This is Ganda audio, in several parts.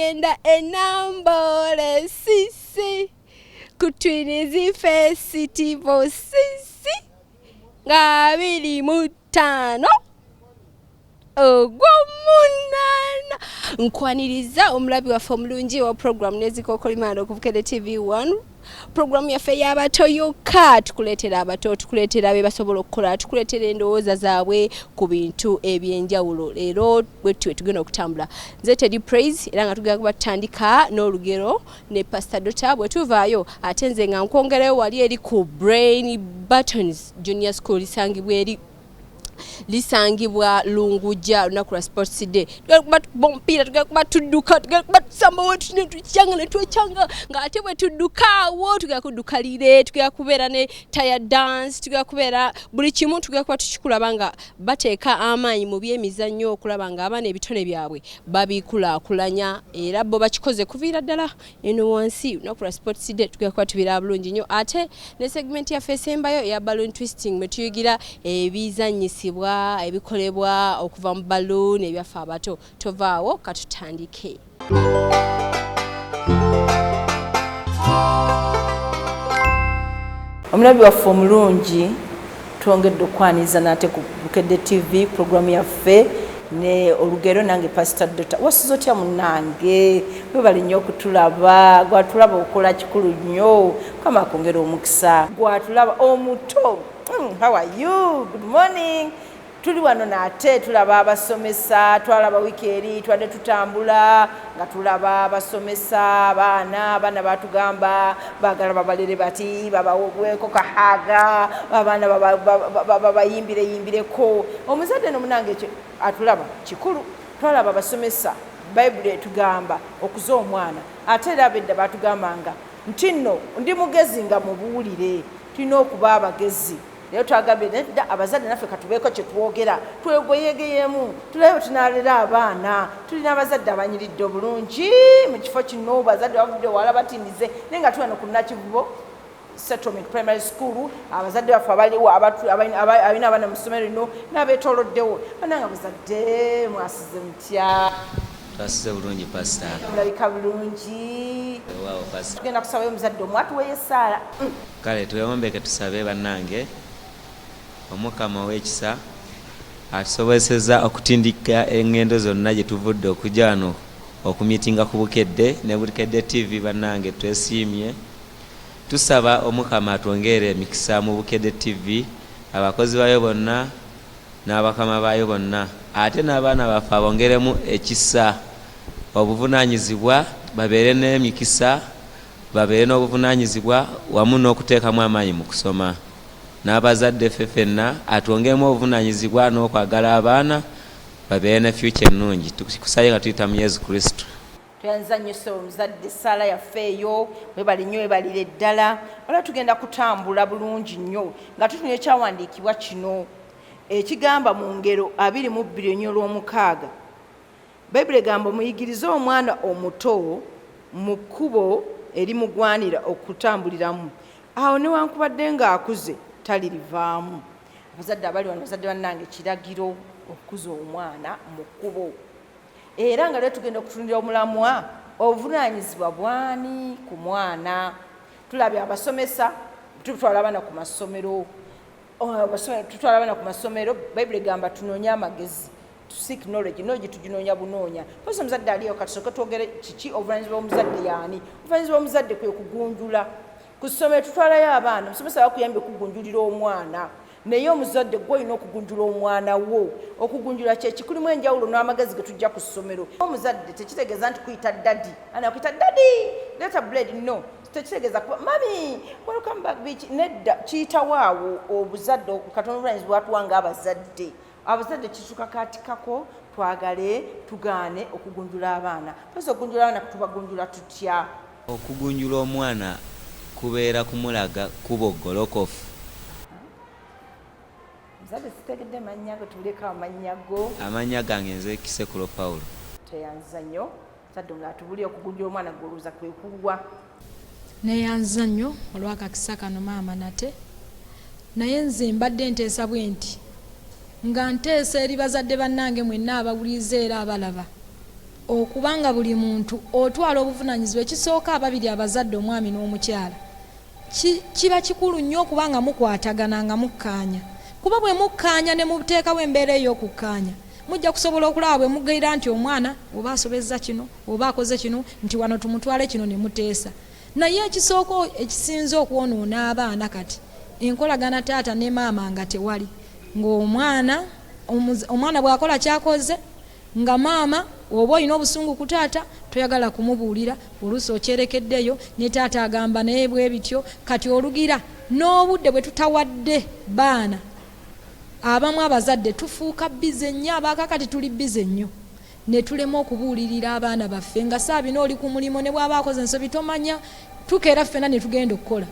twagenda enambole sisi kutwinizi festival sisi nga 25 ogw'omunana nkwaniriza omulabi waffe omulungi wa program nezikokolimana okuvukedde TV1 program yaffe y'abato yokka tukuleetera abato tukuleetera be basobola okukola tukuleetera endowooza zaabwe ku bintu ebyenjawulo leero bwetwe tugenda okutambula nze Teddy Praise era nga tugenda kuba tutandika n'olugero ne Pastor Dota bwe tuvaayo ate nze nga nkwongereyo wali eri ku Brain Buttons Junior School lisangibwa Lunguja lunaku lwa Sports Day tugakuba bompira tugakuba tudduka tugakuba tusamba wetu netuchanga netwechanga nga ate bwe tuddukawo tugakudukalire tugakubeera ne tire dance tugakubeera buli kimu tugakuba tukikulaba nga bateeka amaanyi mu byemizannyo okulaba nga abaana ebitone byabwe babikulaakulanya era bo bakikoze kuviira ddala eno wansi lunaku lwa Sports Day tugakuba tubira bulungi nnyo ate ne segment ya esembayo ya balloon twisting mwe tuyigira ebizannyisi ebikolebwa okuva mu balloon ebyafa abato tovaawo katutandike omulabi waffe omulungi twongedde okwaniza nate ku Bukedde TV program yaffe ne olugero nange Pastor Dota wasizo otya munange webali nnyo okutulaba gwatulaba okola kikulu nnyo kama akongera omukisa gwatulaba omuto how are you? Good morning. Tuli wano nate tulaba abasomesa twalaba wiki eri twadde tutambula nga tulaba abasomesa abaana batugamba bagala babalere bati babaweko kahaga abaana bayimbireko omuzadde nomunange ekyo atulaba kikulu twalaba abasomesa Bible tugamba okuza omwana ate era abedda batugambanga nti nno ndi mugezi nga mubuulire tulina okuba abagezi leo twagambye nedda abazadde naffe katubeeko kye twogera twegoyegeyemu tulabe tunalera abaana tulina abazadde abanyiridde obulungi mu kifo kino bazadde bavudde wala batinize naye nga tuwano ku Nakivubo Settlement Primary School abazadde baffe abaliwo abina abaana mu ssomero lino n'abeetooloddewo bananga bazadde mwasize mutya twasize bulungi Pastor mulabika bulungi waaw Pastor tugenda kusabayo omuzadde omwatu weyesaala kale twewombeke tusabe bannange Omukama w'ekisa atusobozesezza okutindika engendo zonna gye tuvudde okujja wano okumitinga ku Bukedde ne Bukedde TV bannange twesiimye tusaba Omukama atwongere emikisa mu Bukedde TV abakozi bayo bonna n'abakama bayo bonna ate n'abaana baffe abongeremu ekisa obuvunaanyizibwa babeere n'emikisa babeere n'obuvunaanyizibwa wamu n'okuteekamu amaanyi mu kusoma n'abazadde ffenna atwongeremu obuvunaanyizibwa n'okwagala abaana babeere ne future ennungi tukusaye nga tuyita mu Yesu Kristo tuyanza nnyo omuzadde Saala yaffe eyo webali nnyo webalire ddala wala tugenda kutambula bulungi nnyo nga tutunye ekyawandiikibwa kino ekigamba mu ngero 22:6 Bayibuli egamba muyigirize omwana omuto mu kkubo erimugwanira okutambuliramu awo newankubadde ng'akuze talirivaamu abazadde abali wano bazadde bannange kiragiro okukuza omwana mu kkubo era nga leo tugenda okutundira omulamwa obuvunaanyizibwa bwani ku mwana tulabye abasomesa tutwala abaana ku masomero tutwala abaana ku masomero Bayibuli egamba tunoonya amagezi to seek knowledge tuginoonya bunoonya posa omuzadde aliyo katusooke twogere kiki obuvunaanyizibwa omuzadde yaani obuvunaanyizibwa omuzadde kwe kugunjula ku ssomero tutwalayo abaana omusomesa bakuyambye okugunjulira omwana naye omuzadde gwe olina okugunjula omwana wo okugunjula kyeki kulimu enjawulo n'amagezi ge tujja ku ssomero omuzadde tekitegeeza nti kuyita dadi kuyita dadi leta bread no tekitegeeza mami welcome back beach nedda kiyitawaawo obuzadde katonda obuvunaanyizibwa bwatuwanga abazadde kitukakatikako twagale tugaane okugunjula abaana posa okugunjula abaana tubagunjula tutya okugunjula omwana kubeera kumulaga kubogolokofu muzadde sitegedde mannya go tuleka amannya go amannya gange nze Kisekulo Paulo teyanza nnyo muzadde omulala tubulire okugunjula omwana gwoluza kwe kulwa neyanza nnyo olw'akakisa kano maama nate naye nze mbadde nteesa bwe nti nga nteesa eri bazadde bannange mwenna abawuliriza era abalaba okubanga buli muntu otwala obuvunaanyizibwa ekisooka ababiri abazadde omwami n'omukyala kiba kikulu nnyo okubanga mukwatagana nga mukkaanya kuba bwe mukkaanya ne muteekawo embeera ey'okukkaanya mujja kusobola okulaba bwe mugaira nti omwana oba asobezza kino oba akoze kino nti wano tumutwale kino ne muteesa naye ekisooka ekisinze okwonoona abaana kati enkolagana taata ne maama nga tewali ng'omwana bw'akola kyakoze nga maama oba olina obusungu ku taata toyagala kumubuulira oluusi okyerekeddeyo ne taata agamba naye bwe bityo kati olugira n'obudde bwe tutawadde baana abamu abazadde tufuuka bize nnyo abaakakati tuli bize nnyo ne tulema okubuulirira abaana baffe nga saabina oli ku mulimu ne bw'aba akoze ensobi tomanya tukeera ffena ne tugenda okukola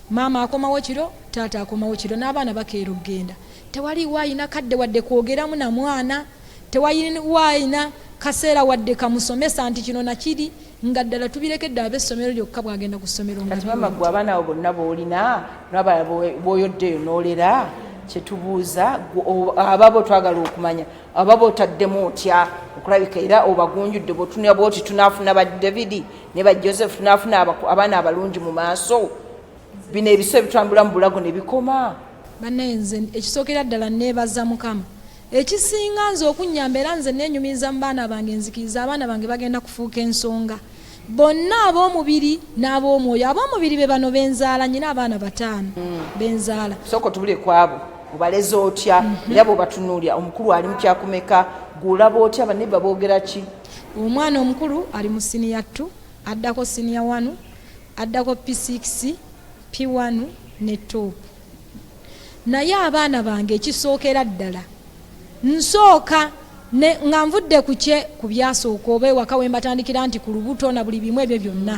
maama akomawo kiro taata akomawo kiro n'abaana bakeera okgenda tewaliwo ayina kadde wadde kwogeramu na mwana tewaliwo ayina kaseera wadde kamusomesa nti kino nakiri nga ddala tubirekedde ab'essomero lyokka bwagenda ku ssomero kati mama gwe abaana abo bonna boolina nabala bw'oyoddeyo n'olera kyetubuuza ababo twagala okumanya ababo otaddemu otya okulabika era obagunjudde bwotunira bwoti tunaafuna ba David ne ba Joseph tunaafuna abaana abalungi mu maaso bino ebiso ebitambula mu bulago ne bikoma bannayenze ekisookera ddala neebaza Mukama ekisinga nze okunnyamba era nze neenyumiriza mu baana bange nzikiriza abaana bange bagenda kufuuka ensonga bonna ab'omubiri n'ab'omwoyo ab'omubiri be bano benzaala nyina abaana 5 benzaala soko tubule kwabo obaleze otya era bw'obatunuulya omukulu ali mu kyakumeka gw'olaba otya banne boogera ki omwana omukulu ali mu siniya 2 addako siniya 1 addako P6 P1 ne top naye abaana bange ekisookera ddala nsooka nga nvudde ku byasooka oba ewaka we mbatandikira nti ku lubuto na buli bimu ebyo byonna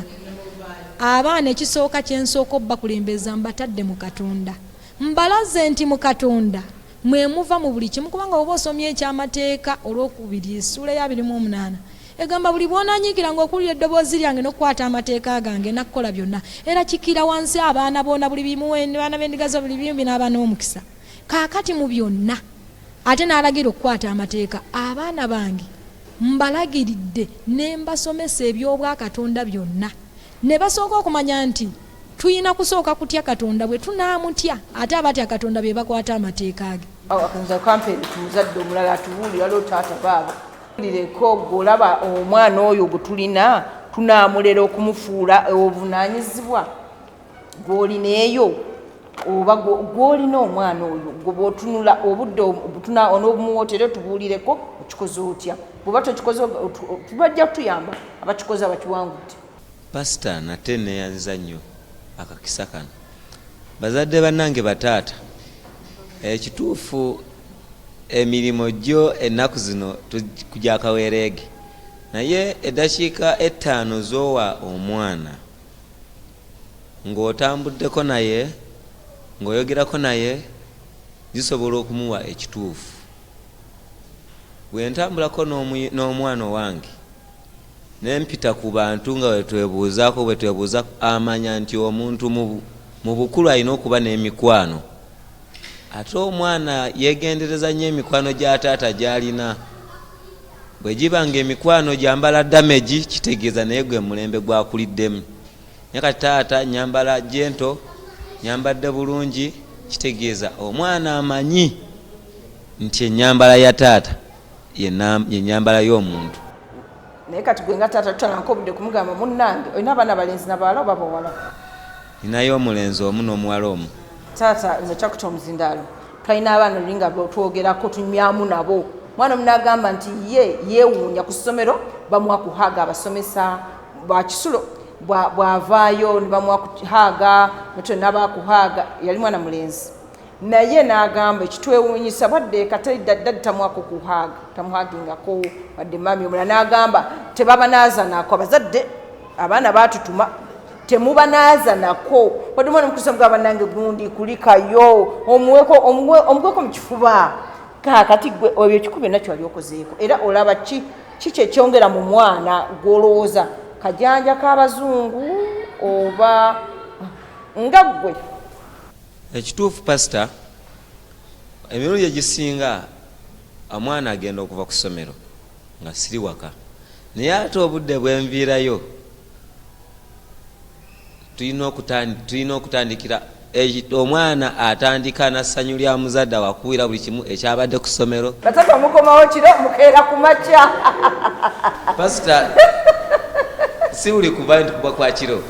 abaana ekisooka kyensooka obbakulembeza mbatadde mu Katonda mbalaze nti mu Katonda mwe muva mu buli kimu kubanga oba osomye ekyamateeka olwokubiri essula ya 28 egamba buli bw'onanyiikira ng'okulira eddoboozi lyange n'okukwata amateeka gange nakkola byonna era kikira wansi abaana boona buli bimu baana b'endigazo buli bimu binaaba n'omukisa kaakati mu byonna ate n'alagira okukwata amateeka abaana bange mbalagiridde ne mbasomesa eby'obwakatonda byonna ne basooka okumanya nti tuyina kusooka kutya Katonda bwe tunaamutya ate abatya Katonda be bakwata amateeka ge akanza kampeni tumuzadde omulala atubuulira lwo taata baabo lireko golaba omwana oyo gwe tulina tunaamulera okumufuula obuvunaanyizibwa gw'olina eyo oba gw'olina omwana oyo gwe bw'otunula obudde onoobumuwootera tubuulireko okikoze otya bw'oba tokikoze tubajja kutuyamba abakikoze abakiwangudde pasita nate neeyanziza nnyo akakisa kano bazadde bannange bataata ekituufu emirimu gyo ennaku zino kujakawereege naye eddakiika 5 z'owa omwana ng'otambuddeko naye ng'oyogerako naye zisobola okumuwa ekituufu bwe ntambulako n'omwana owange nempita ku bantu nga bwe twebuuza amanya nti omuntu mu bukulu alina okuba n'emikwano ate omwana yegendereza nnyo emikwano gya taata gy'alina bwe giba nga emikwano gyambala damage kitegeeza naye gwe mulembe gwakuliddemu naye kati taata nyambala jento nyambadde bulungi kitegeeza omwana amanyi nti ennyambala ya taata ye nnyambala y'omuntu naye kati gwe nga taata tutananka obudde kumugamba munnange olina abaana balenzi nabawala oba bawala ninayo omulenzi omu n'omuwala omu taata nekyakuta omuzindaalo tulina abaana lulinga twogerako tunywamu nabo mwana omunagamba nti yeewuunya ku ssomero bamuwa kuhaaga abasomesa bwakisulo bwavaayo nebamuwa kuhaaga mutwe nabakuhaaga yali mwana mulenzi naye n'agamba ekitwewuunyisa bwadde katali daddadi tamuwako kuhaaga tamuhaagingako wadde mami omulala n'agamba tebabanaazanako abazadde abaana batutuma temubanazanako wadde mwana mukusa mugamba nange gundi kulikayo omuweko mu kifuba kakati gwe ebyo ekikulu byonna kyali okozeeko era olaba kiki ekyongera mu mwana gwolowooza kajanja k'abazungu oba nga gwe ekituufu pasita emirundi egisinga omwana agenda okuva ku ssomero nga siri waka naye ate obudde bwenviirayo tulina okutandikira omwana atandika na ssanyu lya muzadde awakuwira buli kimu ekyabadde ku ssomero. Batata mukomawo kiro mukeera ku makya. Pasita si buli kuva nti kuba kwa kiro.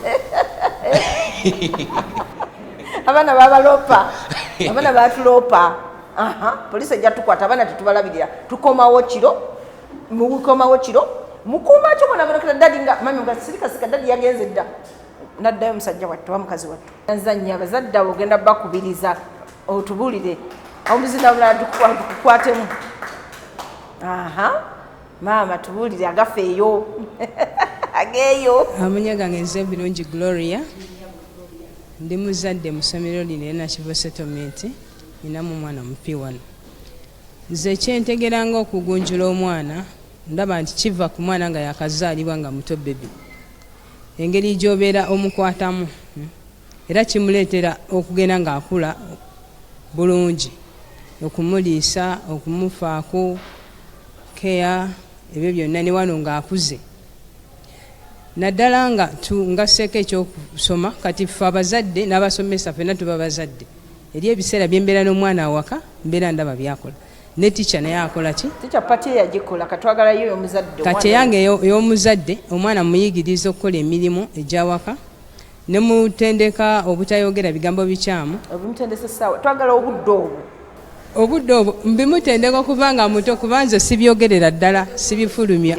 Abaana babalopa, abaana batulopa. Poliisi ejja tukwata abaana tetubalabirira. Tukomawo kiro, mukomawo kiro, mukuuma kyo mwana mulekera dadi nga mami nga sirika dadi yagenze dda. Naddayo musajja wattu wa mukazi wattu. Nzannya abazadde abo ogenda bakubiriza otubuulire. Omulizi nabula tukukwatemu. Maama tubuulire agafeeyo. Ageeyo. Amanya gange nze Birungi Gloria. Ndi muzadde mu ssomero lino e Nakivubo Settlement. Ninamu omwana mupi-1. Nze kyentegeranga okugunjula omwana ndaba nti kiva ku mwana nga yakazaalibwa nga muto bebe. Engeri gy'obeera omukwatamu era kimuleetera okugenda ng'akula bulungi, okumuliisa, okumufaako, keya, ebyo byonna ne wano ng'akuze. Naddala nga sseeko ekyokusoma kati ffe abazadde n'abasomesa ffenna tuba bazadde. Eri ebiseera bye mbeera n'omwana awaka mbeera ndaba byakola. Ne ticca naye akola ki? Ticca pati yagikola katwagalayo y'omuzadde. Kati eyange ey'omuzadde omwana muyigiriza okukola emirimu egy'awaka ne mutendeka obutayogera bigambo bikyamu. Obumutendesa essaawa twagala obudde obwo. Obudde obwo mbimutendeka okubanga muto kuba nze sibyogerera ddala sibifulumya.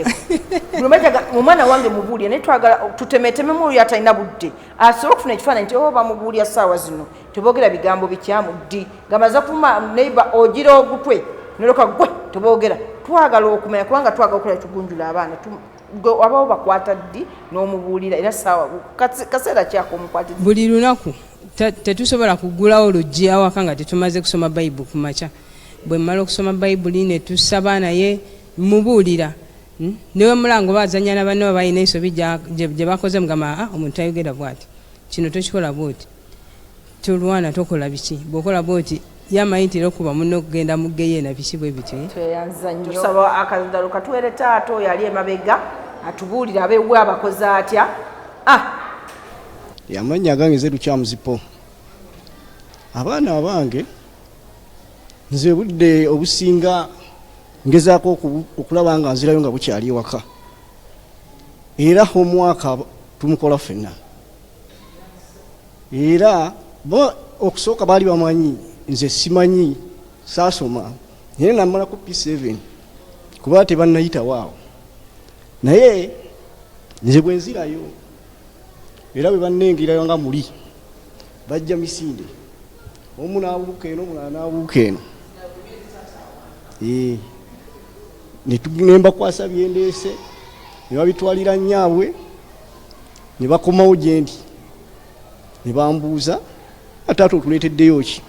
Omwana wange mubuulya naye twagala tutemetememu oyo atalina budde asobola okufuna ekifaananyi nti oba bamubuulya ssaawa zino teboogera bigambo bikyamu ddi ngamaze kuvuma neiba ogira ogutwe noloka gwe teboogera. Twagala okumanya kubanga twagala okukola tugunjula abaana abawo bakwata ddi n'omubuulira era ssaawa kaseera kyako omukwatidde. Buli lunaku tetusobola kugulawo luggi awaka nga tetumaze kusoma bayibuli ku makya. Bwe mmala okusoma bayibuli ne tusaba naye mubuulira newe mulango bazanya na banne balina ensobi gye bakoze mugamba omuntu ayogera bw'ati kino tokikola bw'oti tulwana tokola biki bw'okola bw'oti yamanyi nti era okuba munno okugenda muggeyo na biki bwe bityo. Tweyanza nnyo. Tusaba akadalo katuwere taata oyo ali emabega atubuulira abeewe abakoze atya. Amannya gange nze Lukyamuzipo. Abaana abange nze budde obusinga ngezaako okulaba nga nzirayo nga bukyali ewaka. Era omwaka tumukola ffenna. Era bo okusooka baali bamanyi nze simanyi saasoma naye namalako P7 kuba tebannayita waawo. Naye nze bwe nzirayo era bwe bannengerayo nga muli bajja misinde omu n'abuuka eno omulala n'abuuka eno. Ne mbakwasa byendeese ne babitwalira nnyaabwe ne bakomawo gye ndi ne bambuuza ataata otuleeteddeyo ki.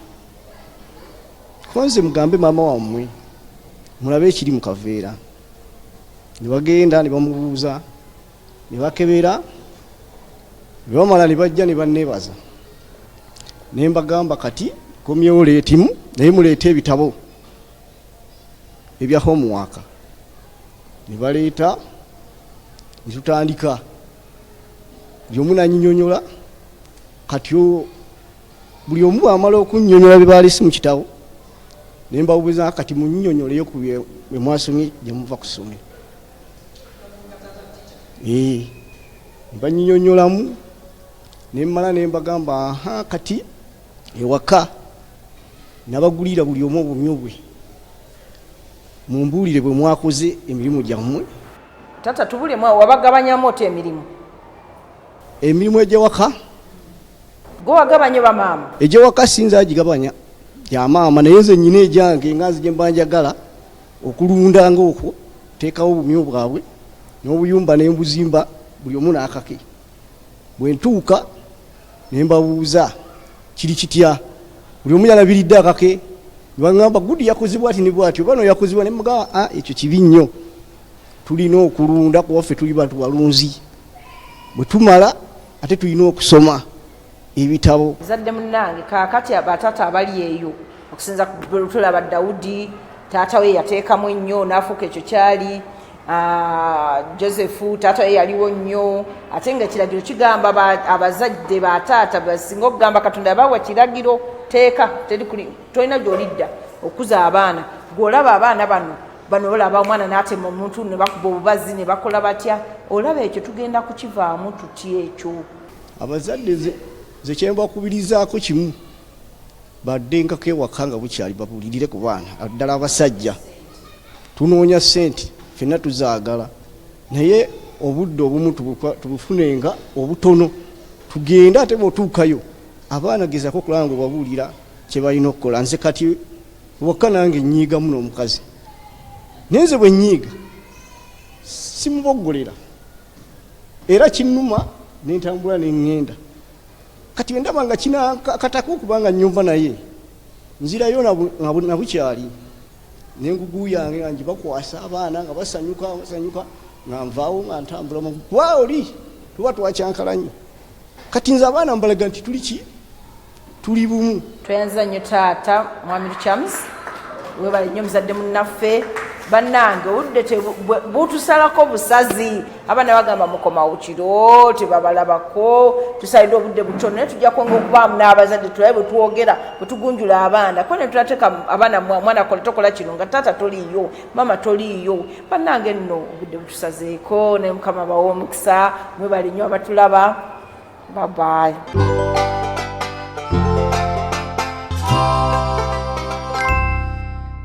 Konze mugambe maama wammwe mulabe ekiri mu kaveera. Ne bagenda ne bamubuuza ne bakebera ne bamala ne bajja ne banneebaza. Ne mbagamba kati komyewo leetimu naye muleete ebitabo ebya homework. Ne baleeta ne tutandika buli omu nanyinyonyola kati buli omu bwamala okunnyonnyola bye baalesi mu kitabo ne mbabuuza kati munnyonnyoleyo ku bye mwasomye gye muva ku ssomero. Ne bannyinyonnyolamu ne mmala ne mbagamba kati ewaka nabagulira buli omu obumyu bwe mumbuulire bwe mwakoze emirimu gyammwe. Tata tubulemu wabagabanyamu oti emirimu egy'ewaka gwe wagabanya bamaama. Egy'ewaka sinza agigabanya gya maama naye nze nnyina egyange nga nze gye mba njagala okulunda ng'okwo teekawo obumyu bwabwe n'obuyumba ne mbuzimba buli omu n'akake. Bwe ntuuka ne mbabuuza kiri kitya buli omu yalabiridde akake ne baŋŋamba gudi yakozebwa ati ne bw'atyo bano yakozebwa ne mugamba ekyo kibi nnyo tulina okulunda kuba ffe tuli bantu balunzi bwe tumala ate tulina okusoma ebitabo. Zadde munnange kaakati abatata abali eyo okusinza ku tulaba Dawudi taata we yateekamu ennyo n'afuuka ekyo kyali Joseph taata ye yaliwo nnyo ate nga ekiragiro kigamba abazadde bataata basinga okugamba Katonda yabawa kiragiro teeka tolina gy'olidda okuza abaana gw'olaba abaana bano olaba omwana n'atema omuntu ne bakuba obubazi ne bakola batya olaba ekyo tugenda kukivaamu tutya ekyo abazadde ze kyembakubirizaako kimu baddengako ewaka nga bukyali babulirire ku baana ddala abasajja tunoonya ssente ffenna tuzaagala naye obudde obumu tubufunenga obutono tugende ate bw'otuukayo abaana gezako okulaba nga babuulira kye balina okukola nze kati wokka nange nnyiiga muno omukazi naye nze bwe nnyiiga simuboggolera era kinnuma nentambula neŋŋenda kati ndaba nga kina katako okubanga nnyumva naye nzirayo na bukyali n'engugu yange nga ngibakwasa abaana nga basanyuka nga nvaawo nga ntambula kuba oli tuba twakyankalanyi kati nze abaana mbalaga nti tuli bumu tweyanziza nnyo taata mwami Lukyams webale nnyo muzadde munnaffe bannange obudde butusalako busazi abaana bagamba mukomawo kiro tebabalabako tusalidde obudde butono naye tujja kwonga okubaamu n'abazadde tulabe bwe twogera bwe tugunjula abaana kuba ne tulateeka abaana mwana tokola kino nga taata toliiyo mama toliiyo bannange nno obudde butusazeeko ne mukama bawa omukisa mwebale nnyo abatulaba babayi